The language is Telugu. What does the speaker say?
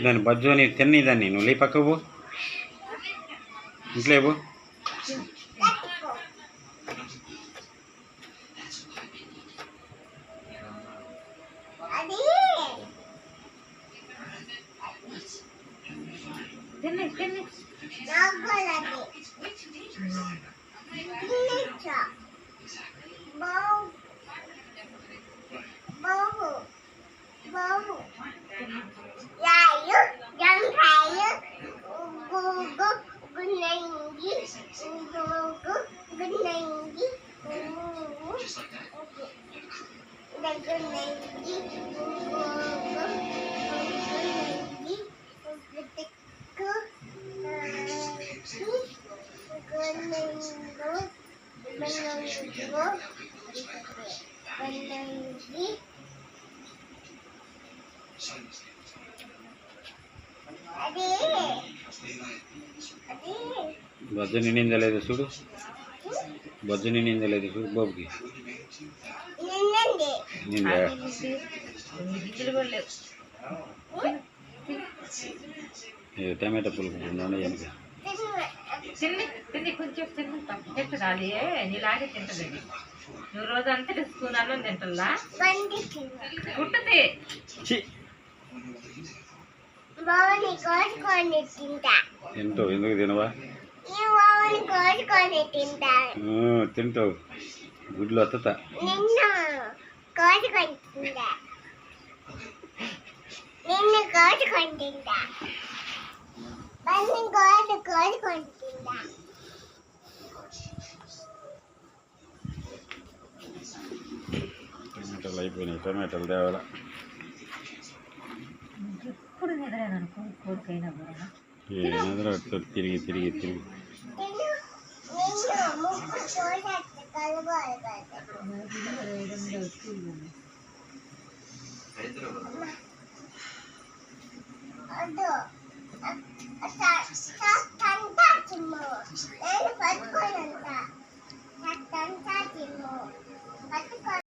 దాన్ని బజ్జు అని తిన్ని దాన్ని నువ్వు లే పక్కకు పో ఇంట్లో పో బజ్జు నిందలేదు చూడు బజ్జు నిందలేదు చూడు బాబుకి టమాటా పులుపు వెనక తిని కొంచెం తింటాలి నీలాగే తింటది నువ్వు రోజంతా స్పూన్ అన్నం తింటా పుట్టది తింటావు ఎందుకు తినవా తింటావు గుడ్లు వత్త టమాటాలు అయిపోయినాయి టమాటాలు తేవాలా ఎప్పుడు నిద్రనుకో కోరికైనా కూడా తిరిగి తిరిగి తిరిగి Pedro.